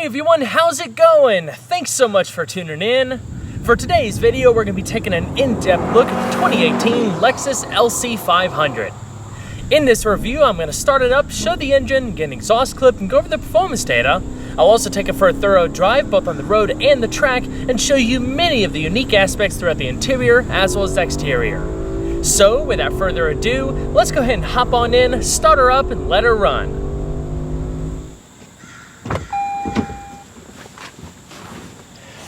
Hey everyone, how's it going? Thanks so much for tuning in. For today's video, we're going to be taking an in-depth look at the 2018 Lexus LC500. In this review, I'm going to start it up, show the engine, get an exhaust clip, and go over the performance data. I'll also take it for a thorough drive, both on the road and the track, and show you many of the unique aspects throughout the interior as well as the exterior. So, without further ado, let's go ahead and hop on in, start her up, and let her run.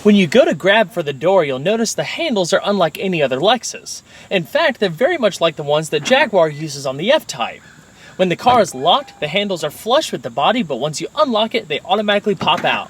When you go to grab for the door, you'll notice the handles are unlike any other Lexus. In fact, they're very much like the ones that Jaguar uses on the F-Type. When the car is locked, the handles are flush with the body, but once you unlock it, they automatically pop out.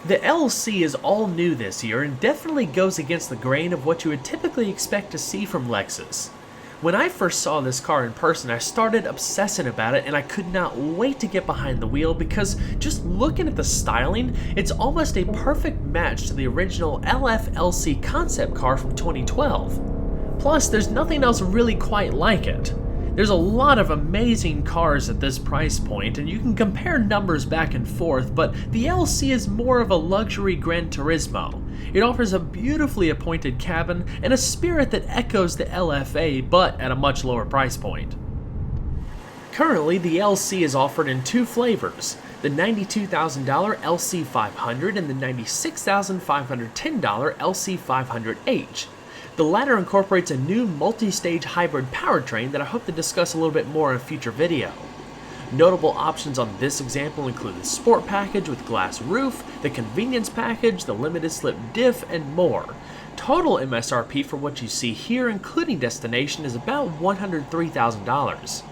The LC is all new this year and definitely goes against the grain of what you would typically expect to see from Lexus. When I first saw this car in person, I started obsessing about it and I could not wait to get behind the wheel because just looking at the styling, it's almost a perfect match to the original LC concept car from 2012. Plus, there's nothing else really quite like it. There's a lot of amazing cars at this price point, and you can compare numbers back and forth, but the LC is more of a luxury Gran Turismo. It offers a beautifully appointed cabin and a spirit that echoes the LFA, but at a much lower price point. Currently, the LC is offered in two flavors, the $92,000 LC500 and the $96,510 LC500H. The latter incorporates a new multi-stage hybrid powertrain that I hope to discuss a little bit more in a future video. Notable options on this example include the Sport package with glass roof, the Convenience package, the limited slip diff, and more. Total MSRP for what you see here, including destination, is about $103,000.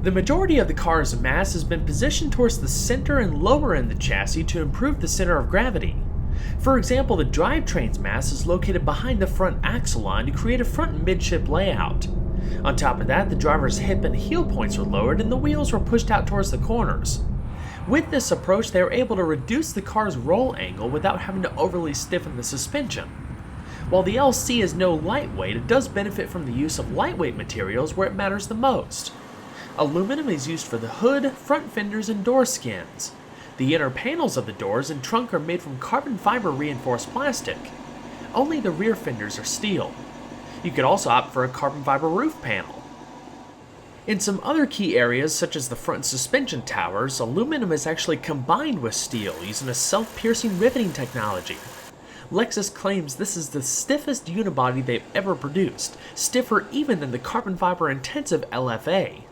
The majority of the car's mass has been positioned towards the center and lower end of the chassis to improve the center of gravity. For example, the drivetrain's mass is located behind the front axle line to create a front and midship layout. On top of that, the driver's hip and heel points were lowered and the wheels were pushed out towards the corners. With this approach, they were able to reduce the car's roll angle without having to overly stiffen the suspension. While the LC is no lightweight, it does benefit from the use of lightweight materials where it matters the most. Aluminum is used for the hood, front fenders, and door skins. The inner panels of the doors and trunk are made from carbon fiber reinforced plastic. Only the rear fenders are steel. You could also opt for a carbon fiber roof panel. In some other key areas, such as the front suspension towers, aluminum is actually combined with steel using a self-piercing riveting technology. Lexus claims this is the stiffest unibody they've ever produced, stiffer even than the carbon fiber intensive LFA.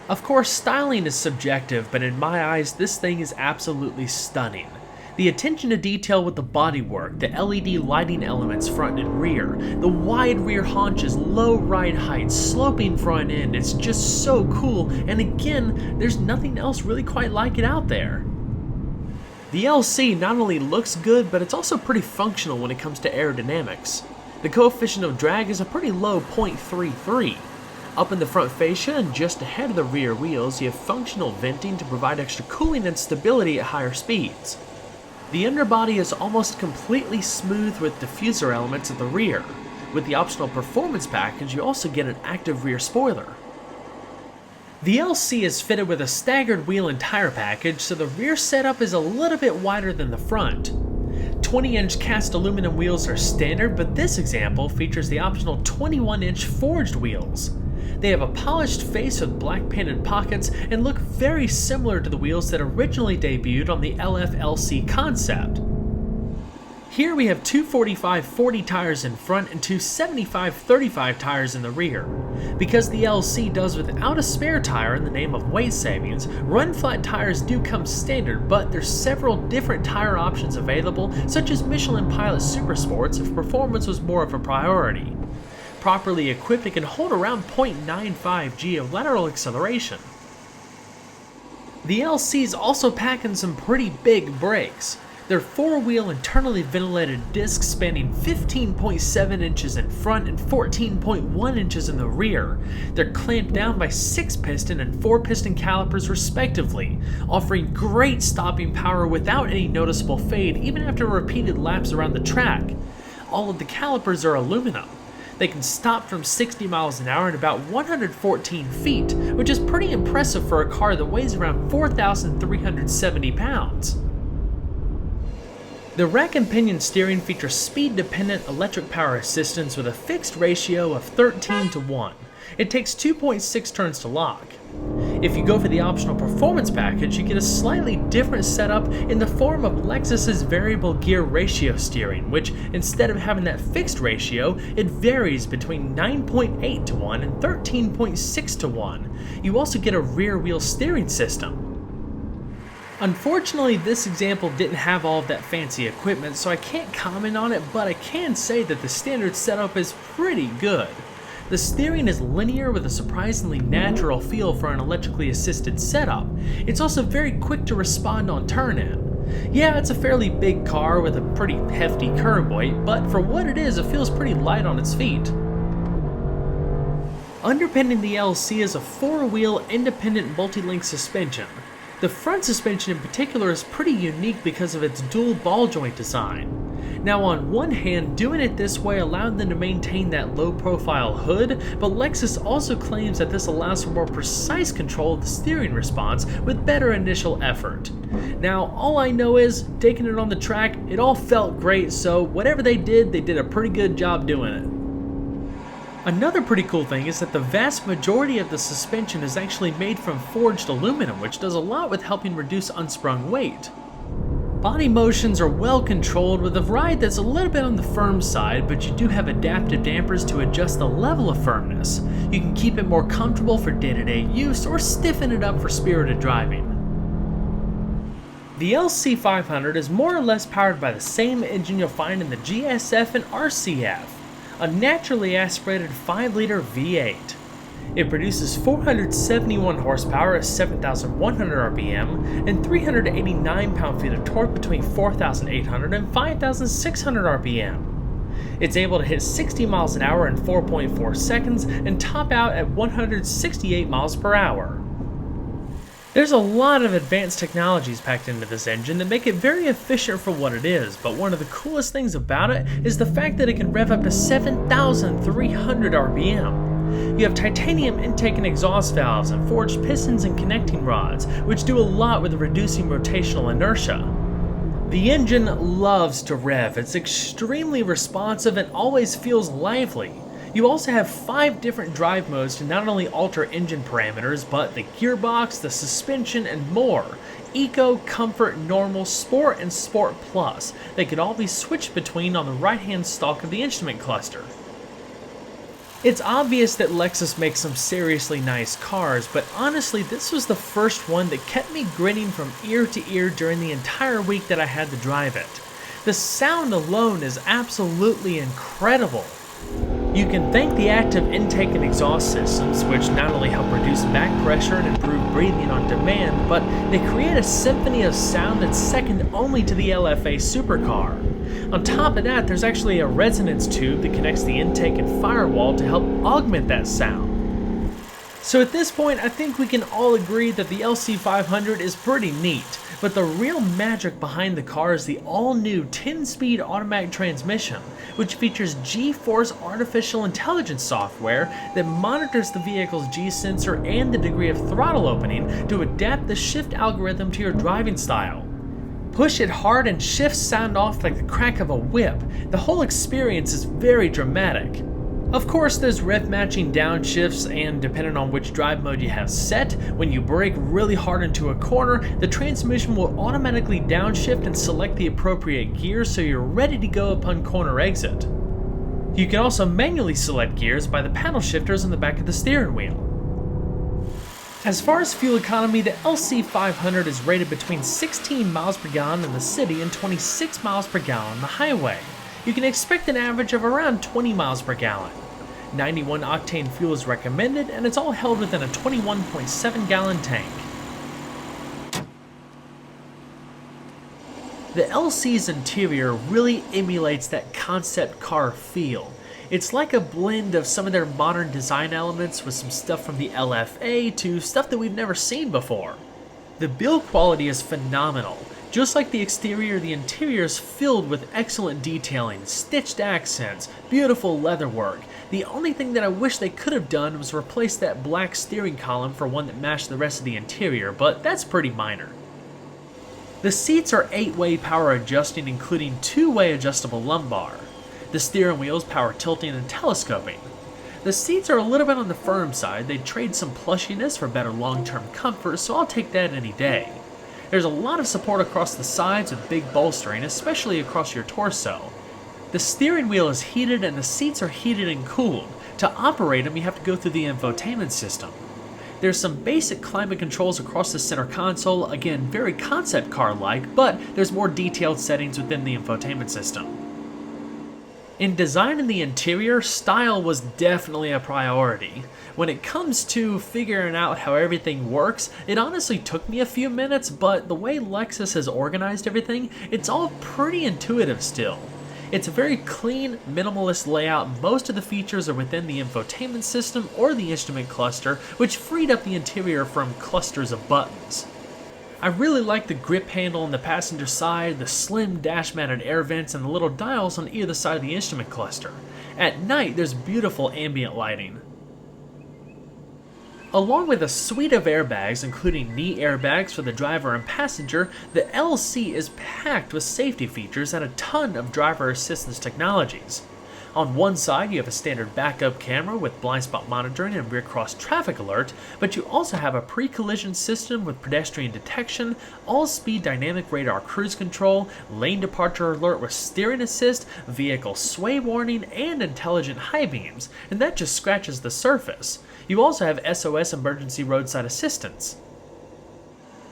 Of course, styling is subjective, but in my eyes, this thing is absolutely stunning. The attention to detail with the bodywork, the LED lighting elements front and rear, the wide rear haunches, low ride height, sloping front end, it's just so cool, and again, there's nothing else really quite like it out there. The LC not only looks good, but it's also pretty functional when it comes to aerodynamics. The coefficient of drag is a pretty low 0.33. Up in the front fascia and just ahead of the rear wheels, you have functional venting to provide extra cooling and stability at higher speeds. The underbody is almost completely smooth with diffuser elements at the rear. With the optional performance package, you also get an active rear spoiler. The LC is fitted with a staggered wheel and tire package, so the rear setup is a little bit wider than the front. 20-inch cast aluminum wheels are standard, but this example features the optional 21-inch forged wheels. They have a polished face with black painted pockets and look very similar to the wheels that originally debuted on the LF-LC concept. Here we have two 45/40 tires in front and two 75/35 tires in the rear. Because the LC does without a spare tire in the name of weight savings, run flat tires do come standard, but there's several different tire options available, such as Michelin Pilot Super Sports if performance was more of a priority. Properly equipped, it can hold around 0.95 G of lateral acceleration. The LC's also packing some pretty big brakes. They're four-wheel internally ventilated discs spanning 15.7 inches in front and 14.1 inches in the rear. They're clamped down by 6-piston and 4-piston calipers respectively, offering great stopping power without any noticeable fade even after repeated laps around the track. All of the calipers are aluminum. They can stop from 60 miles an hour in about 114 feet, which is pretty impressive for a car that weighs around 4,370 pounds. The rack and pinion steering features speed-dependent electric power assistance with a fixed ratio of 13:1. It takes 2.6 turns to lock. If you go for the optional performance package, you get a slightly different setup in the form of Lexus's variable gear ratio steering, which instead of having that fixed ratio, it varies between 9.8:1 and 13.6:1. You also get a rear wheel steering system. Unfortunately, this example didn't have all of that fancy equipment, so I can't comment on it, but I can say that the standard setup is pretty good. The steering is linear with a surprisingly natural feel for an electrically assisted setup. It's also very quick to respond on turn-in. Yeah, it's a fairly big car with a pretty hefty curb weight, but for what it feels pretty light on its feet. Underpinning the LC is a four-wheel independent multi-link suspension. The front suspension in particular is pretty unique because of its dual ball joint design. Now on one hand, doing it this way allowed them to maintain that low profile hood, but Lexus also claims that this allows for more precise control of the steering response with better initial effort. Now all I know is, taking it on the track, it all felt great, so whatever they did a pretty good job doing it. Another pretty cool thing is that the vast majority of the suspension is actually made from forged aluminum, which does a lot with helping reduce unsprung weight. Body motions are well controlled with a ride that's a little bit on the firm side, but you do have adaptive dampers to adjust the level of firmness. You can keep it more comfortable for day-to-day use or stiffen it up for spirited driving. The LC500 is more or less powered by the same engine you'll find in the GSF and RCF. A naturally aspirated 5-liter V8. It produces 471 horsepower at 7,100 RPM and 389 pound-feet of torque between 4,800 and 5,600 RPM. It's able to hit 60 miles an hour in 4.4 seconds and top out at 168 miles per hour. There's a lot of advanced technologies packed into this engine that make it very efficient for what it is, but one of the coolest things about it is the fact that it can rev up to 7,300 RPM. You have titanium intake and exhaust valves and forged pistons and connecting rods, which do a lot with reducing rotational inertia. The engine loves to rev. It's extremely responsive and always feels lively. You also have 5 different drive modes to not only alter engine parameters, but the gearbox, the suspension, and more. Eco, Comfort, Normal, Sport, and Sport Plus. They could all be switched between on the right-hand stalk of the instrument cluster. It's obvious that Lexus makes some seriously nice cars, but honestly this was the first one that kept me grinning from ear to ear during the entire week that I had to drive it. The sound alone is absolutely incredible. You can thank the active intake and exhaust systems, which not only help reduce back pressure and improve breathing on demand, but they create a symphony of sound that's second only to the LFA supercar. On top of that, there's actually a resonance tube that connects the intake and firewall to help augment that sound. So at this point, I think we can all agree that the LC500 is pretty neat, but the real magic behind the car is the all-new 10-speed automatic transmission, which features G-Force artificial intelligence software that monitors the vehicle's G-sensor and the degree of throttle opening to adapt the shift algorithm to your driving style. Push it hard and shifts sound off like the crack of a whip. The whole experience is very dramatic. Of course, there's rev matching downshifts, and depending on which drive mode you have set, when you brake really hard into a corner, the transmission will automatically downshift and select the appropriate gear so you're ready to go upon corner exit. You can also manually select gears by the paddle shifters on the back of the steering wheel. As far as fuel economy, the LC500 is rated between 16 miles per gallon in the city and 26 miles per gallon on the highway. You can expect an average of around 20 miles per gallon. 91 octane fuel is recommended, and it's all held within a 21.7 gallon tank. The LC's interior really emulates that concept car feel. It's like a blend of some of their modern design elements with some stuff from the LFA to stuff that we've never seen before. The build quality is phenomenal. Just like the exterior, the interior is filled with excellent detailing, stitched accents, beautiful leatherwork. The only thing that I wish they could have done was replace that black steering column for one that matched the rest of the interior, but that's pretty minor. The seats are 8-way power adjusting, including 2-way adjustable lumbar. The steering wheel is power tilting and telescoping. The seats are a little bit on the firm side. They trade some plushiness for better long-term comfort, so I'll take that any day. There's a lot of support across the sides with big bolstering, especially across your torso. The steering wheel is heated and the seats are heated and cooled. To operate them, you have to go through the infotainment system. There's some basic climate controls across the center console, again very concept car-like, but there's more detailed settings within the infotainment system. In designing the interior, style was definitely a priority. When it comes to figuring out how everything works, it honestly took me a few minutes, but the way Lexus has organized everything, it's all pretty intuitive still. It's a very clean, minimalist layout. Most of the features are within the infotainment system or the instrument cluster, which freed up the interior from clusters of buttons. I really like the grip handle on the passenger side, the slim dash-mounted air vents, and the little dials on either side of the instrument cluster. At night, there's beautiful ambient lighting. Along with a suite of airbags, including knee airbags for the driver and passenger, the LC is packed with safety features and a ton of driver assistance technologies. On one side, you have a standard backup camera with blind spot monitoring and rear cross traffic alert, but you also have a pre-collision system with pedestrian detection, all-speed dynamic radar cruise control, lane departure alert with steering assist, vehicle sway warning, and intelligent high beams, and that just scratches the surface. You also have SOS emergency roadside assistance.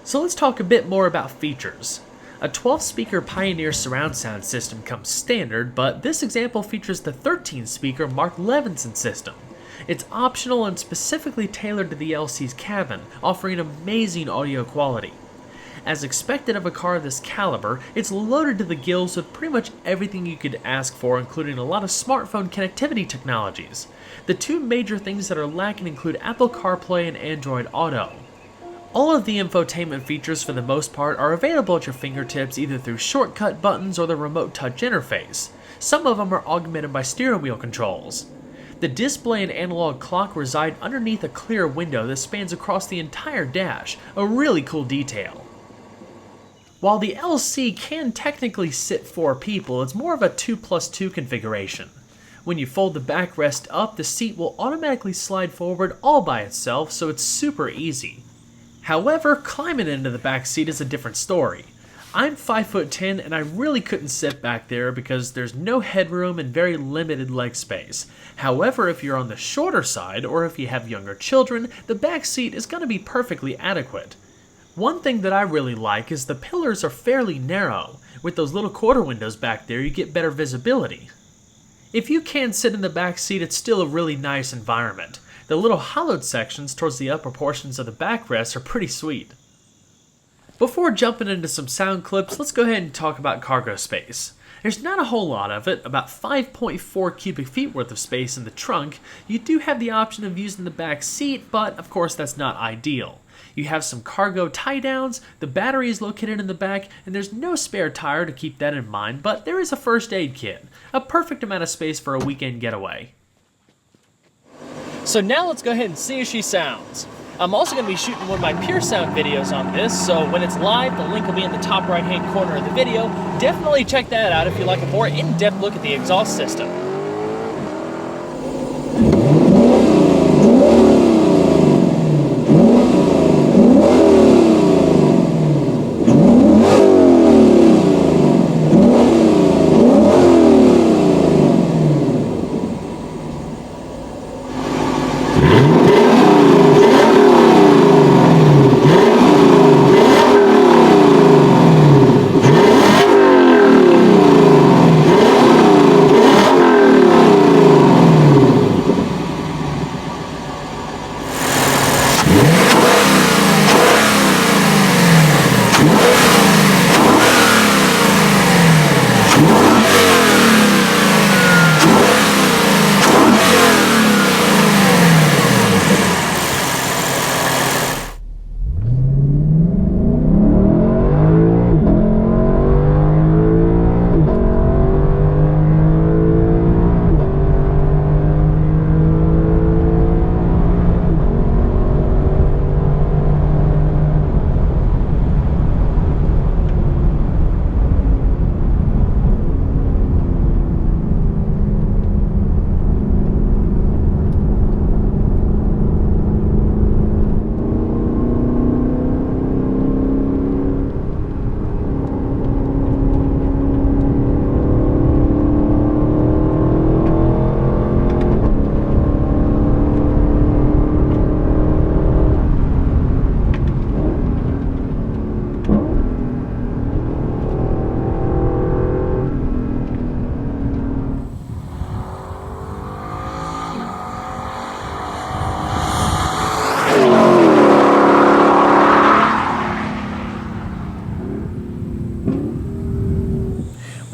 So let's talk a bit more about features. A 12-speaker Pioneer surround sound system comes standard, but this example features the 13-speaker Mark Levinson system. It's optional and specifically tailored to the LC's cabin, offering amazing audio quality. As expected of a car of this caliber, it's loaded to the gills with pretty much everything you could ask for, including a lot of smartphone connectivity technologies. The two major things that are lacking include Apple CarPlay and Android Auto. All of the infotainment features for the most part are available at your fingertips either through shortcut buttons or the remote touch interface. Some of them are augmented by steering wheel controls. The display and analog clock reside underneath a clear window that spans across the entire dash, a really cool detail. While the LC can technically sit 4 people, it's more of a 2+2 configuration. When you fold the backrest up, the seat will automatically slide forward all by itself, so it's super easy. However, climbing into the back seat is a different story. I'm 5'10" and I really couldn't sit back there because there's no headroom and very limited leg space. However, if you're on the shorter side or if you have younger children, the back seat is going to be perfectly adequate. One thing that I really like is the pillars are fairly narrow. With those little quarter windows back there, you get better visibility. If you can sit in the back seat, it's still a really nice environment. The little hollowed sections towards the upper portions of the backrest are pretty sweet. Before jumping into some sound clips, let's go ahead and talk about cargo space. There's not a whole lot of it, about 5.4 cubic feet worth of space in the trunk. You do have the option of using the back seat, but of course that's not ideal. You have some cargo tie downs, the battery is located in the back, and there's no spare tire to keep that in mind, but there is a first aid kit, a perfect amount of space for a weekend getaway. So now let's go ahead and see how she sounds. I'm also going to be shooting one of my pure sound videos on this, so when it's live, the link will be in the top right hand corner of the video. Definitely check that out if you like a more in-depth look at the exhaust system.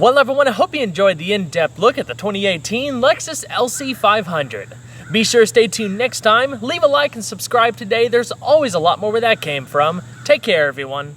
Well everyone, I hope you enjoyed the in-depth look at the 2018 Lexus LC500. Be sure to stay tuned next time, leave a like and subscribe today, there's always a lot more where that came from. Take care everyone.